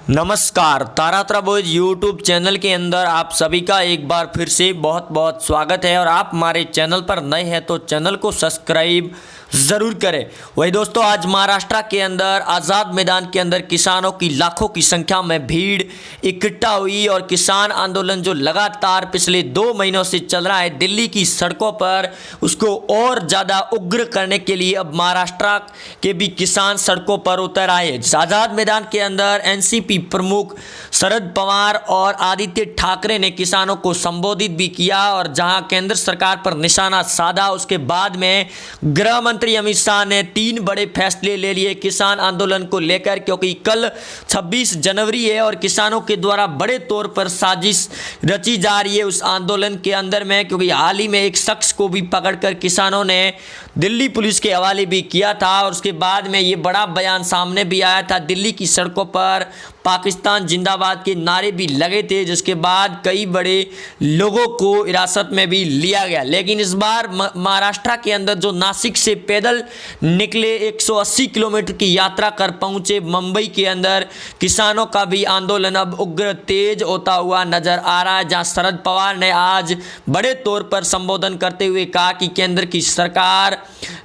नमस्कार, Taratara boys YouTube channel के अंदर आप सभी का एक बार फिर से बहुत बहुत स्वागत है। और आप हमारे चैनल पर नए हैं तो चैनल को सब्सक्राइब ज़रूर करें। वही दोस्तों, आज महाराष्ट्र के अंदर आज़ाद मैदान के अंदर किसानों की लाखों की संख्या में भीड़ इकट्ठा हुई और किसान आंदोलन जो लगातार पिछले 2 महीनों से चल रहा है दिल्ली की सड़कों पर, उसको और ज़्यादा उग्र करने के लिए अब महाराष्ट्र के भी किसान सड़कों पर उतर आए। आज़ाद मैदान के अंदर एनसीपी प्रमुख शरद पवार और आदित्य ठाकरे ने किसानों को संबोधित भी किया और जहां केंद्र सरकार पर निशाना साधा। उसके बाद में गृह मंत्री अमित शाह ने 3 बड़े फैसले ले लिए किसान आंदोलन को लेकर, क्योंकि कल 26 जनवरी है और किसानों के द्वारा बड़े तौर पर साजिश रची जा रही है उस आंदोलन के अंदर में, क्योंकि हाल ही में एक शख्स को भी पकड़कर किसानों ने दिल्ली पुलिस के हवाले भी किया था। और उसके बाद में ये बड़ा बयान सामने भी आया था। दिल्ली की सड़कों पर पाकिस्तान जिंदाबाद के नारे भी लगे थे, जिसके बाद कई बड़े लोगों को हिरासत में भी लिया गया। लेकिन इस बार महाराष्ट्र के अंदर जो नासिक से पैदल निकले 180 किलोमीटर की यात्रा कर पहुंचे मुंबई के अंदर, किसानों का भी आंदोलन अब उग्र तेज होता हुआ नजर आ रहा है। जहां शरद पवार ने आज बड़े तौर पर संबोधन करते हुए कहा कि केंद्र की सरकार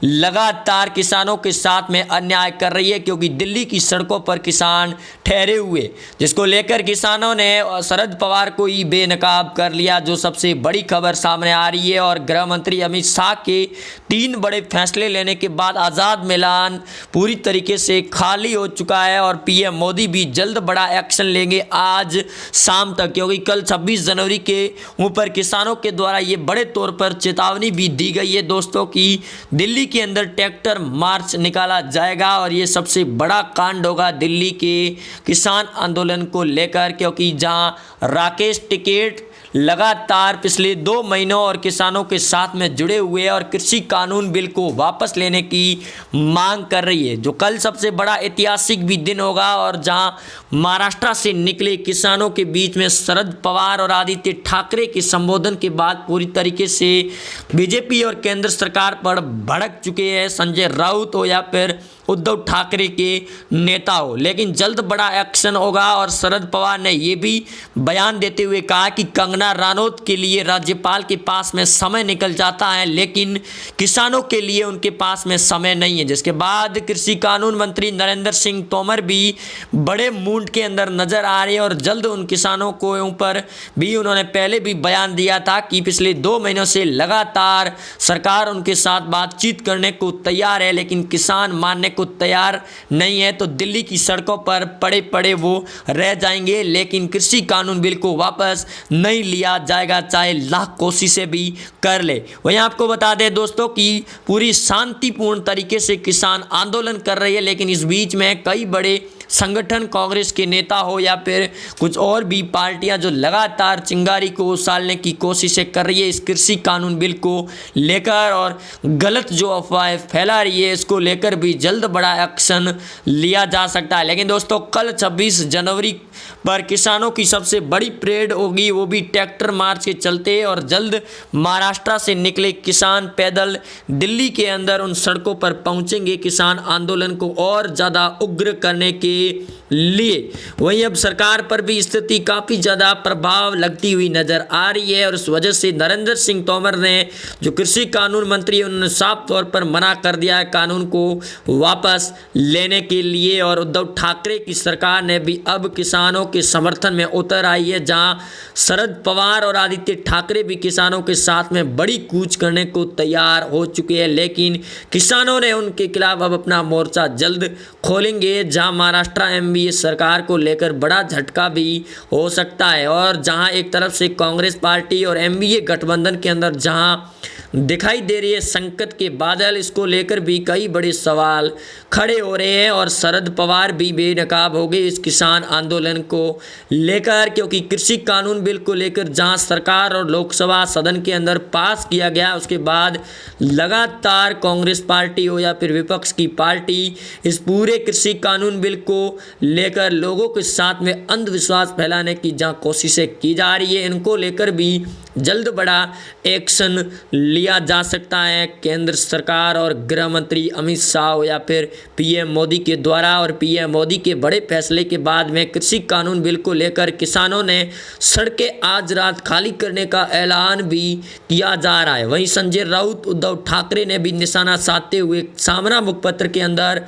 लगातार किसानों के साथ में अन्याय कर रही है, क्योंकि दिल्ली की सड़कों पर किसान ठहरे हुए, जिसको लेकर किसानों ने शरद पवार को ही बेनकाब कर लिया, जो सबसे बड़ी खबर सामने आ रही है। और गृह मंत्री अमित शाह के 3 बड़े फैसले लेने के बाद आज़ाद मैदान पूरी तरीके से खाली हो चुका है और पीएम मोदी भी जल्द बड़ा एक्शन लेंगे आज शाम तक, क्योंकि कल 26 जनवरी के ऊपर किसानों के द्वारा ये बड़े तौर पर चेतावनी भी दी गई है दोस्तों की दिल्ली के अंदर ट्रैक्टर मार्च निकाला जाएगा। और ये सबसे बड़ा कांड होगा दिल्ली के किसान आंदोलन को लेकर, क्योंकि जहां राकेश टिकैत लगातार पिछले 2 महीनों और किसानों के साथ में जुड़े हुए और कृषि कानून बिल को वापस लेने की मांग कर रही है, जो कल सबसे बड़ा ऐतिहासिक भी दिन होगा। और जहां महाराष्ट्र से निकले किसानों के बीच में शरद पवार और आदित्य ठाकरे के संबोधन के बाद पूरी तरीके से बीजेपी और केंद्र सरकार पर भड़क चुके हैं संजय राउत हो या फिर उद्धव ठाकरे के नेता हो। लेकिन जल्द बड़ा एक्शन होगा और शरद पवार ने यह भी बयान देते हुए कहा कि कंगना रनौत के लिए राज्यपाल के पास में समय निकल जाता है, लेकिन किसानों के लिए उनके पास में समय नहीं है। जिसके बाद कृषि कानून मंत्री नरेंद्र सिंह तोमर भी बड़े मूड के अंदर नजर आ रहे हैं और जल्द उन किसानों को ऊपर भी उन्होंने पहले भी बयान दिया था कि पिछले 2 महीनों से लगातार सरकार उनके साथ बातचीत करने को तैयार है, लेकिन किसान मानने को तैयार नहीं है, तो दिल्ली की सड़कों पर पड़े पड़े वो रह जाएंगे। लेकिन कृषि कानून बिल को वापस नहीं लिया जाएगा, चाहे लाख कोशिशें भी कर ले। वहीं आपको बता दें दोस्तों कि पूरी शांतिपूर्ण तरीके से किसान आंदोलन कर रही है, लेकिन इस बीच में कई बड़े संगठन, कांग्रेस के नेता हो या फिर कुछ और भी पार्टियां जो लगातार चिंगारी को उछालने की कोशिशें कर रही है इस कृषि कानून बिल को लेकर, और गलत जो अफवाहें फैला रही है इसको लेकर भी जल्द बड़ा एक्शन लिया जा सकता है। लेकिन दोस्तों, कल 26 जनवरी पर किसानों की सबसे बड़ी परेड होगी, वो भी ट्रैक्टर मार्च के चलते, और जल्द महाराष्ट्र से निकले किसान पैदल दिल्ली के अंदर उन सड़कों पर पहुंचेंगे किसान आंदोलन को और ज़्यादा उग्र करने के लिए। वहीं अब सरकार पर भी स्थिति काफ़ी ज़्यादा प्रभाव लगती हुई नजर आ रही है और उस वजह से नरेंद्र सिंह तोमर ने, जो कृषि कानून मंत्री है, उन्होंने साफ तौर पर मना कर दिया है कानून को वापस लेने के लिए। और उद्धव ठाकरे की सरकार ने भी अब किसानों के समर्थन में उतर आई है, जहां शरद पवार और आदित्य ठाकरे भी किसानों के साथ में बड़ी कूच करने को तैयार हो चुके हैं। लेकिन किसानों ने उनके खिलाफ अब अपना मोर्चा जल्द खोलेंगे, जहां महाराष्ट्र एमपी सरकार को लेकर बड़ा झटका भी हो सकता है। और जहां एक तरफ से कांग्रेस पार्टी और एनडीए गठबंधन के अंदर जहां दिखाई दे रही है संकट के बादल, इसको लेकर भी कई बड़े सवाल खड़े हो रहे हैं और शरद पवार भी बेनकाब हो गए इस किसान आंदोलन को लेकर, क्योंकि कृषि कानून बिल को लेकर जहां सरकार और लोकसभा सदन के अंदर पास किया गया, उसके बाद लगातार कांग्रेस पार्टी हो या फिर विपक्ष की पार्टी इस पूरे कृषि कानून बिल को लेकर लोगों के साथ में अंधविश्वास फैलाने की जहां कोशिशें की जा रही है, इनको लेकर भी जल्द बड़ा एक्शन लिया जा सकता है केंद्र सरकार और गृह मंत्री अमित शाह या फिर पीएम मोदी के द्वारा। और पीएम मोदी के बड़े फैसले के बाद में कृषि कानून बिल को लेकर किसानों ने सड़कें आज रात खाली करने का ऐलान भी किया जा रहा है। वहीं संजय राउत, उद्धव ठाकरे ने भी निशाना साधते हुए सामना मुखपत्र के अंदर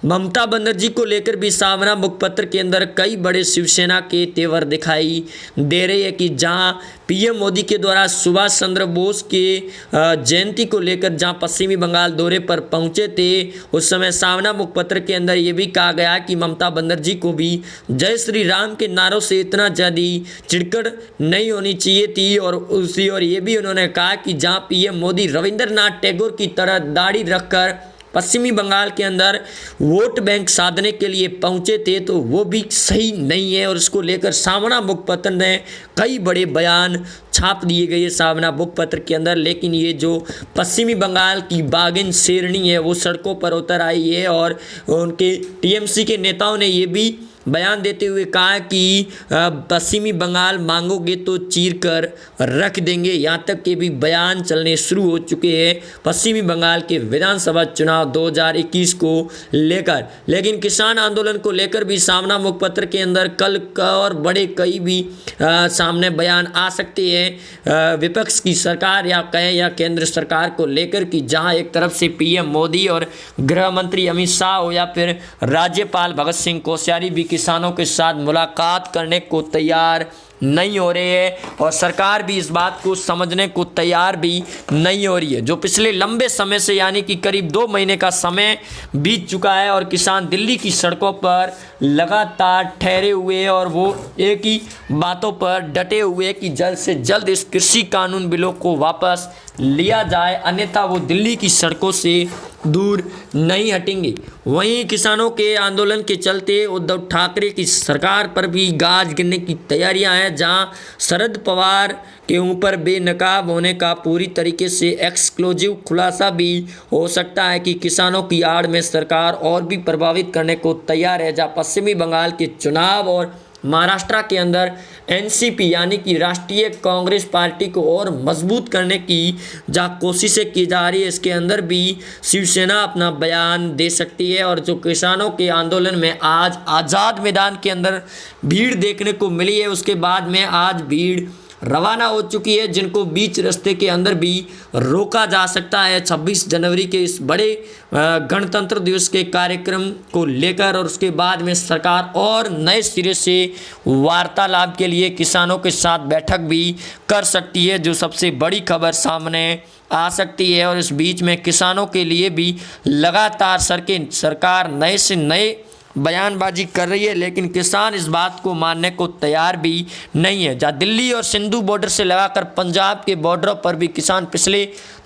ममता बनर्जी को लेकर भी सामना मुखपत्र के अंदर कई बड़े शिवसेना के तेवर दिखाई दे रहे हैं कि जहां पीएम मोदी के द्वारा सुभाष चंद्र बोस के जयंती को लेकर जहां पश्चिमी बंगाल दौरे पर पहुंचे थे, उस समय सामना मुखपत्र के अंदर ये भी कहा गया कि ममता बनर्जी को भी जय श्री राम के नारों से इतना ज़्यादा चिड़कड़ नहीं होनी चाहिए थी। और ये भी उन्होंने कहा कि जहां पीएम मोदी रविंद्रनाथ टैगोर की तरह दाढ़ी रखकर पश्चिमी बंगाल के अंदर वोट बैंक साधने के लिए पहुंचे थे तो वो भी सही नहीं है। और इसको लेकर सामना मुखपत्र ने कई बड़े बयान छाप दिए गए सामना मुखपत्र के अंदर। लेकिन ये जो पश्चिमी बंगाल की बागिन शेरनी है वो सड़कों पर उतर आई है और उनके टीएमसी के नेताओं ने ये भी बयान देते हुए कहा कि पश्चिमी बंगाल मांगोगे तो चीर कर रख देंगे। यहाँ तक के भी बयान चलने शुरू हो चुके हैं पश्चिमी बंगाल के विधानसभा चुनाव 2021 को लेकर। लेकिन किसान आंदोलन को लेकर भी सामना मुखपत्र के अंदर कल और बड़े कई भी सामने बयान आ सकते हैं विपक्ष की सरकार या कहें या केंद्र सरकार को लेकर कि जहाँ एक तरफ से पीएम मोदी और गृह मंत्री अमित शाह हो या फिर राज्यपाल भगत सिंह कोश्यारी भी किसानों के साथ मुलाकात करने को तैयार नहीं हो रहे हैं और सरकार भी इस बात को समझने को तैयार भी नहीं हो रही है। जो पिछले लंबे समय से यानी कि करीब 2 महीने का समय बीत चुका है और किसान दिल्ली की सड़कों पर लगातार ठहरे हुए हैं और वो एक ही बातों पर डटे हुए कि जल्द से जल्द इस कृषि कानून बिलों को वापस लिया जाए, अन्यथा वो दिल्ली की सड़कों से दूर नहीं हटेंगे। वहीं किसानों के आंदोलन के चलते उद्धव ठाकरे की सरकार पर भी गाज गिरने की तैयारियां हैं, जहां शरद पवार के ऊपर बेनकाब होने का पूरी तरीके से एक्सक्लूसिव खुलासा भी हो सकता है कि किसानों की आड़ में सरकार और भी प्रभावित करने को तैयार है। जहां पश्चिमी बंगाल के चुनाव और महाराष्ट्र के अंदर एनसीपी यानी कि राष्ट्रीय कांग्रेस पार्टी को और मजबूत करने की जहाँ कोशिशें की जा रही है, इसके अंदर भी शिवसेना अपना बयान दे सकती है। और जो किसानों के आंदोलन में आज आज़ाद मैदान के अंदर भीड़ देखने को मिली है, उसके बाद में आज भीड़ रवाना हो चुकी है, जिनको बीच रास्ते के अंदर भी रोका जा सकता है 26 जनवरी के इस बड़े गणतंत्र दिवस के कार्यक्रम को लेकर। और उसके बाद में सरकार और नए सिरे से वार्तालाप के लिए किसानों के साथ बैठक भी कर सकती है, जो सबसे बड़ी खबर सामने आ सकती है। और इस बीच में किसानों के लिए भी लगातार सरकार नए से नए बयानबाजी कर रही है, लेकिन किसान इस बात को मानने को तैयार भी नहीं है। जहाँ दिल्ली और सिंधु बॉर्डर से लगाकर पंजाब के बॉर्डरों पर भी किसान पिछले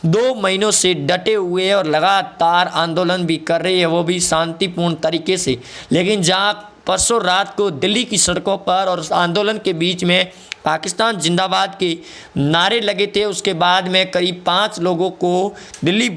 2 महीनों से डटे हुए हैं और लगातार आंदोलन भी कर रहे हैं, वो भी शांतिपूर्ण तरीके से। लेकिन जहाँ परसों रात को दिल्ली की सड़कों पर और आंदोलन के बीच में पाकिस्तान जिंदाबाद के नारे लगे थे, उसके बाद में करीब 5 लोगों को दिल्ली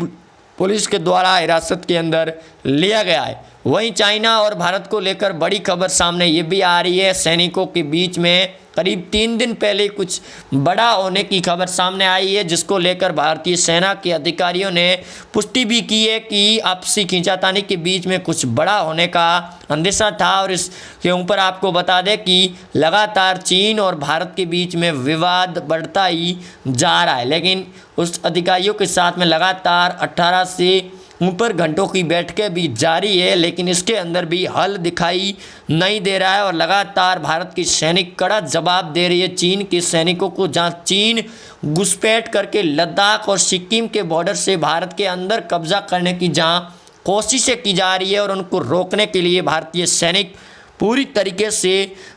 पुलिस के द्वारा हिरासत के अंदर लिया गया है। वहीं चाइना और भारत को लेकर बड़ी खबर सामने ये भी आ रही है। सैनिकों के बीच में करीब 3 दिन पहले कुछ बड़ा होने की खबर सामने आई है, जिसको लेकर भारतीय सेना के अधिकारियों ने पुष्टि भी की है कि आपसी खींचातानी के बीच में कुछ बड़ा होने का अंदेशा था। और इसके ऊपर आपको बता दें कि लगातार चीन और भारत के बीच में विवाद बढ़ता ही जा रहा है, लेकिन उस अधिकारियों के साथ में लगातार 18 से ऊपर घंटों की बैठकें भी जारी है, लेकिन इसके अंदर भी हल दिखाई नहीं दे रहा है। और लगातार भारत की सैनिक कड़ा जवाब दे रही है चीन के सैनिकों को, जहां चीन घुसपैठ करके लद्दाख और सिक्किम के बॉर्डर से भारत के अंदर कब्जा करने की जहां कोशिशें की जा रही है और उनको रोकने के लिए भारतीय सैनिक पूरी तरीके से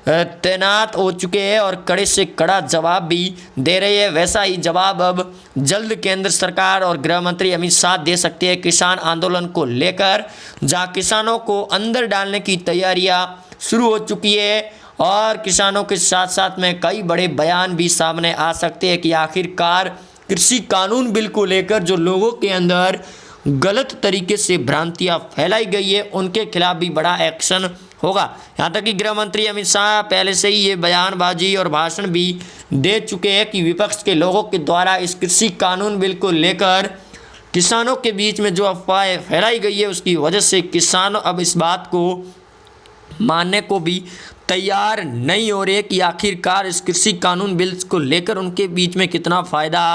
तैनात हो चुके हैं और कड़े से कड़ा जवाब भी दे रहे हैं। वैसा ही जवाब अब जल्द केंद्र सरकार और गृह मंत्री अमित शाह दे सकते हैं किसान आंदोलन को लेकर, जहां किसानों को अंदर डालने की तैयारियां शुरू हो चुकी है। और किसानों के साथ साथ में कई बड़े बयान भी सामने आ सकते हैं कि आखिरकार कृषि कानून बिल को लेकर जो लोगों के अंदर गलत तरीके से भ्रांतियां फैलाई गई है, उनके खिलाफ भी बड़ा एक्शन होगा। यहाँ तक कि गृह मंत्री अमित शाह पहले से ही ये बयानबाजी और भाषण भी दे चुके हैं कि विपक्ष के लोगों के द्वारा इस कृषि कानून बिल को लेकर किसानों के बीच में जो अफवाहें फैलाई गई है उसकी वजह से किसान अब इस बात को मानने को भी तैयार नहीं हो रहे कि आखिरकार इस कृषि कानून बिल को लेकर उनके बीच में कितना फ़ायदा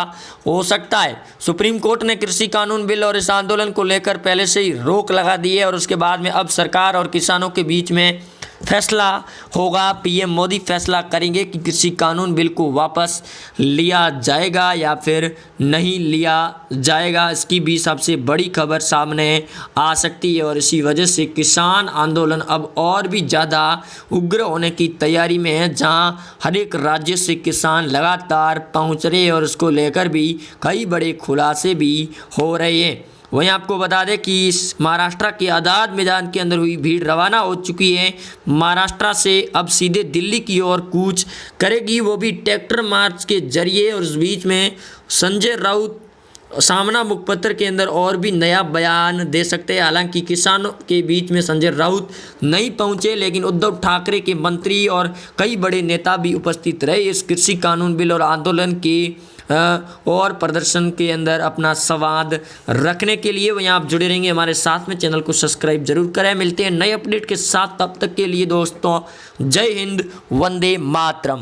हो सकता है। सुप्रीम कोर्ट ने कृषि कानून बिल और इस आंदोलन को लेकर पहले से ही रोक लगा दी है और उसके बाद में अब सरकार और किसानों के बीच में फैसला होगा। पीएम मोदी फैसला करेंगे कि कृषि कानून बिल को वापस लिया जाएगा या फिर नहीं लिया जाएगा। इसकी भी सबसे बड़ी खबर सामने आ सकती है और इसी वजह से किसान आंदोलन अब और भी ज़्यादा उग्र होने की तैयारी में है, जहां हर एक राज्य से किसान लगातार पहुंच रहे हैं और उसको लेकर भी कई बड़े खुलासे भी हो रहे हैं। वहीं आपको बता दें कि महाराष्ट्र के आज़ाद मैदान के अंदर हुई भीड़ रवाना हो चुकी है। महाराष्ट्र से अब सीधे दिल्ली की ओर कूच करेगी, वो भी ट्रैक्टर मार्च के जरिए। और इस बीच में संजय राउत सामना मुखपत्र के अंदर और भी नया बयान दे सकते हैं। हालांकि किसानों के बीच में संजय राउत नहीं पहुंचे, लेकिन उद्धव ठाकरे के मंत्री और कई बड़े नेता भी उपस्थित रहे इस कृषि कानून बिल और आंदोलन के और प्रदर्शन के अंदर अपना संवाद रखने के लिए। वहीं आप जुड़े रहेंगे हमारे साथ में, चैनल को सब्सक्राइब जरूर करें। मिलते हैं नए अपडेट के साथ, तब तक के लिए दोस्तों जय हिंद, वंदे मातरम।